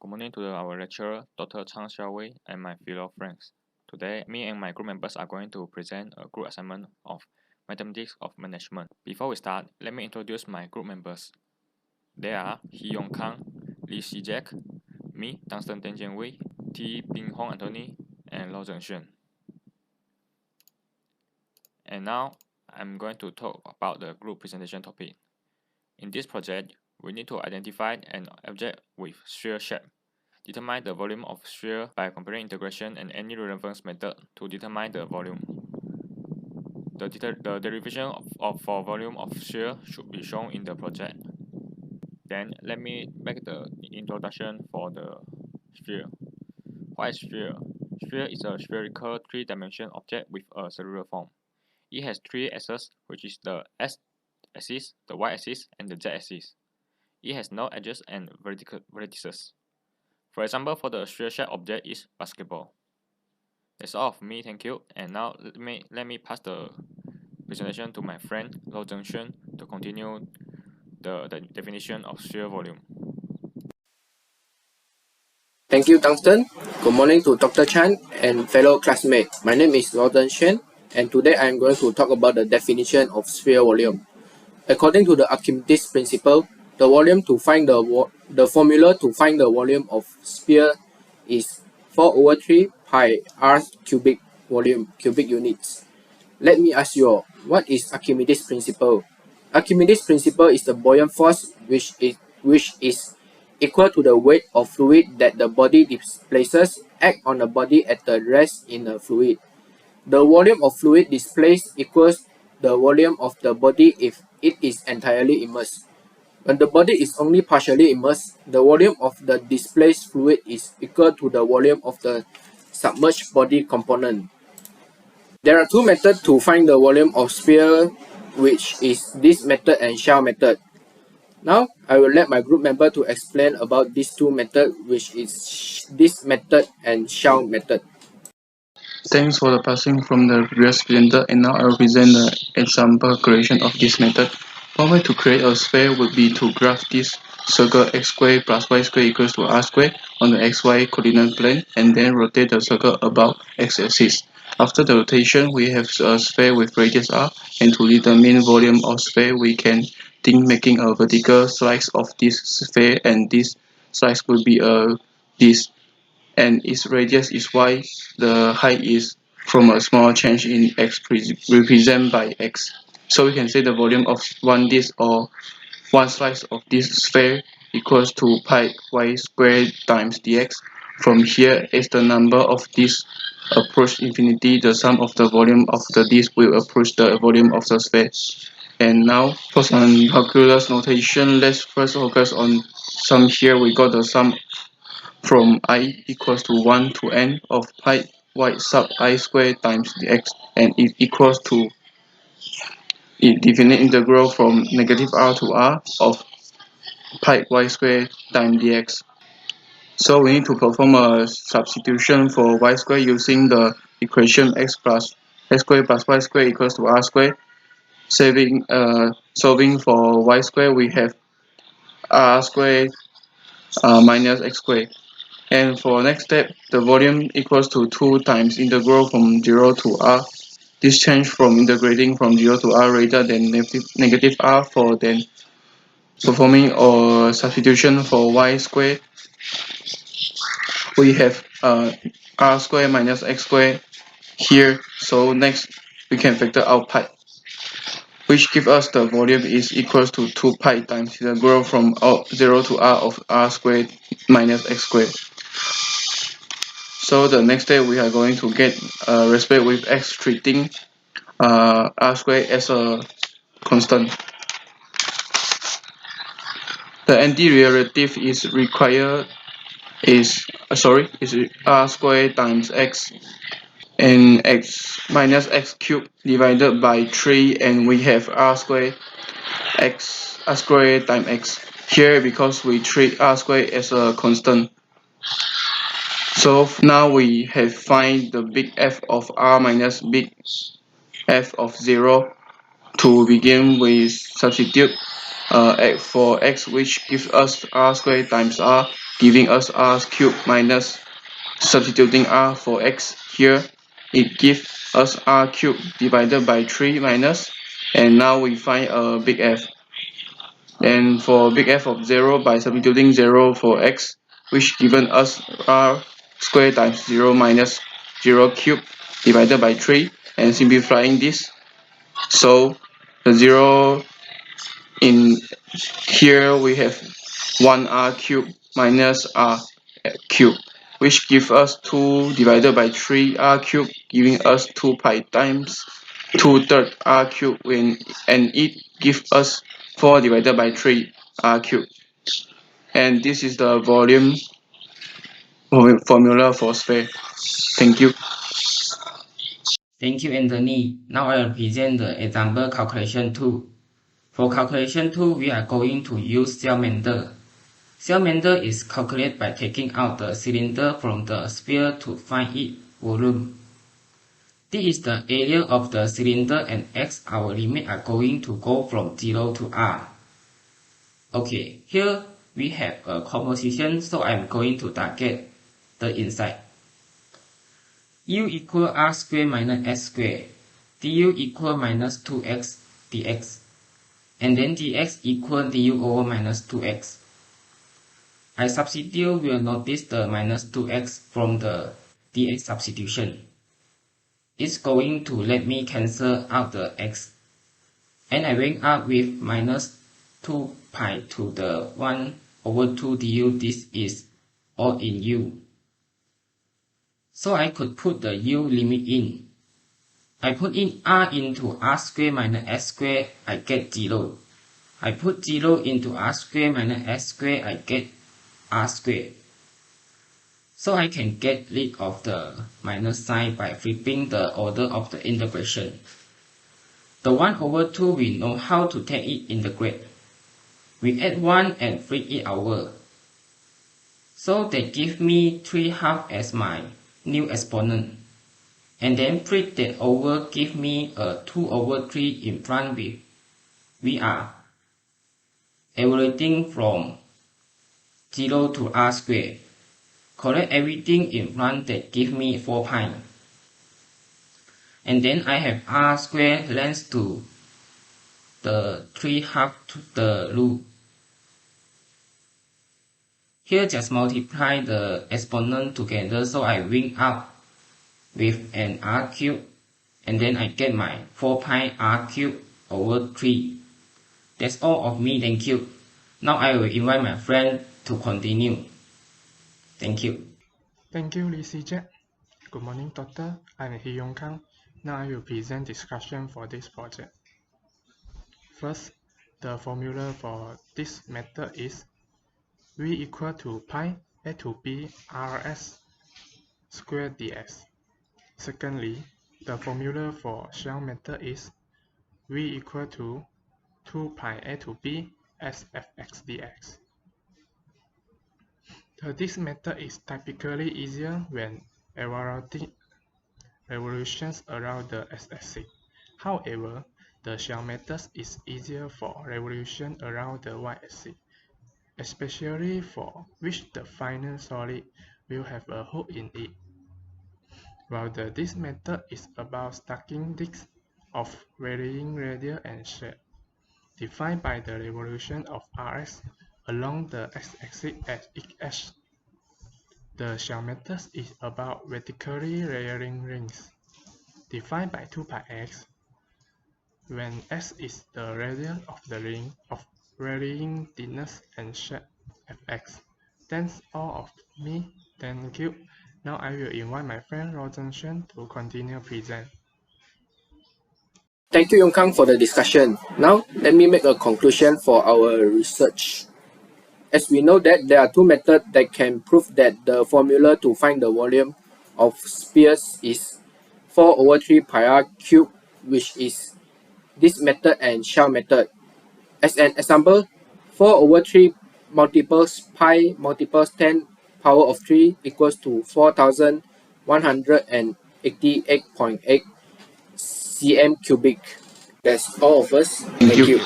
Good morning to our lecturer, Dr. Chang Xiaowei, and my fellow friends. Today, me and my group members are going to present a group assignment of Mathematics of Management. Before we start, let me introduce my group members. They are Hee Yong Kang, Lee Si Jack, me, Dunstan Ten Jian Wei, T. Ping Hong Anthony, and Lau Zhengxuan. And now, I'm going to talk about the group presentation topic. In this project, we need to identify an object with sphere shape. Determine the volume of sphere by comparing integration and any relevance method to determine the volume. The derivation for volume of sphere should be shown in the project. Then let me make the introduction for the sphere. What is sphere? Sphere is a spherical three-dimensional object with a cellular form. It has three axes, which is the x-axis, the y-axis, and the z-axis. It has no edges and vertices. For example, for the sphere-shaped object is basketball. That's all of me, thank you. And now let me pass the presentation to my friend Lau Zhengxuan to continue the definition of sphere volume. Thank you, Dunstan. Good morning to Dr. Chan and fellow classmates. My name is Lau Zhengxuan, and today I am going to talk about the definition of sphere volume. According to the Archimedes principle, the formula to find the volume of sphere is 4/3 pi r cubic volume, cubic units. Let me ask you all, what is Archimedes principle? Archimedes principle is the buoyant force which is equal to the weight of fluid that the body displaces act on the body at the rest in the fluid. The volume of fluid displaced equals the volume of the body if it is entirely immersed. When the body is only partially immersed, the volume of the displaced fluid is equal to the volume of the submerged body component. There are two methods to find the volume of sphere, which is this method and shell method. Now, I will let my group member to explain about these two methods, which is this method and shell method. Thanks for the passing from the previous presenter, and now I will present the example creation of this method. One way to create a sphere would be to graph this circle x squared plus y squared equals to r squared on the xy coordinate plane and then rotate the circle about x-axis. After the rotation, we have a sphere with radius r, and to determine volume of sphere, we can think making a vertical slice of this sphere, and this slice will be a this, and its radius is y. The height is from a small change in x represented by x. So we can say the volume of one disk or one slice of this sphere equals to pi y squared times dx. From here, as the number of disks approach infinity, the sum of the volume of the disk will approach the volume of the sphere. And now, for some calculus notation, let's first focus on sum. Here we got the sum from I equals to 1 to n of pi y sub I squared times dx, and it equals to definite integral from negative r to r of pi y squared times dx. So we need to perform a substitution for y squared using the equation x squared plus y squared equals to r squared. Solving for y squared, we have r squared minus x squared. And for next step, the volume equals to 2 times integral from 0 to r. This change from integrating from 0 to r rather than negative r. For then performing a substitution for y squared, we have r squared minus x squared here. So next we can factor out pi, which gives us the volume is equals to 2 pi times the growth from 0 to r of r squared minus x squared. So the next step we are going to get respect with x treating r squared as a constant. The antiderivative is required is r squared times x, and x minus x cubed divided by 3, and we have r squared times x here because we treat r squared as a constant. So now we have find the big F of r minus big F of 0. To begin with, substitute for x, which gives us r squared times r, giving us r cubed minus substituting r for x here, it gives us r cubed divided by 3 minus, and now we find a big F. And for big F of 0 by substituting 0 for x, which given us r squared times 0 minus 0 cubed divided by 3, and simplifying this, so the 0 in here we have 1r cubed minus r cubed, which gives us 2 divided by 3r cubed, giving us 2 pi times 2/3 r cubed, and it gives us 4 divided by 3 r cubed. And this is the volume formula for sphere. Thank you. Thank you, Anthony. Now I will present the example calculation 2. For calculation 2, we are going to use cell method. Cell method is calculated by taking out the cylinder from the sphere to find its volume. This is the area of the cylinder, and x, our limit, are going to go from 0 to r. Okay, here we have a composition, so I am going to target the inside. U equal r squared minus s squared, du equal minus 2x dx, and then dx equal du over minus 2x. I substitute, will notice the minus 2x from the dx substitution. It's going to let me cancel out the x, and I went up with minus 2 pi to the 1 over 2 du. This is all in u. So I could put the u limit in. I put in r into r squared minus s squared, I get 0. I put 0 into r squared minus s squared, I get r squared. So I can get rid of the minus sign by flipping the order of the integration. The 1 over 2, we know how to take it integrate. We add 1 and flip it over. So they give me 3/2 as my new exponent, and then flip that over, give me a 2 over 3 in front with. We are evaluating from 0 to r squared. Correct everything in front, that give me 4 pi. And then I have r squared length to the 3/2 to the root. Here just multiply the exponent together, so I wing up with an r cubed, and then I get my 4 pi r cubed over 3. That's all of me, thank you. Now I will invite my friend to continue. Thank you. Thank you, Lee Si-Jack. Good morning, Doctor. I'm Hee Yong Kang. Now I will present discussion for this project. First, the formula for this method is V equal to pi a to b rs squared dx. Secondly, the formula for shell method is V equal to 2 pi a to b sfx dx. This method is typically easier when evaluating revolutions around the x-axis. However, the shell method is easier for revolution around the y-axis, especially for which the final solid will have a hole in it. While this method is about stacking disks of varying radius and shape, defined by the revolution of Rs along the x-axis at each edge. The shell method is about vertically layering rings, defined by 2 pi x, when x is the radius of the ring of varying thickness and shape fx. That's all of me. Thank you. Now I will invite my friend Rosen Shen to continue present. Thank you, Yong Kang, for the discussion. Now, let me make a conclusion for our research. As we know that there are two methods that can prove that the formula to find the volume of spheres is 4 over 3 pi r cubed, which is this method and shell method. As an example, 4 over 3 multiples pi multiples 10 power of 3 equals to 4,188.8 cm cubic. That's all of us. Thank you.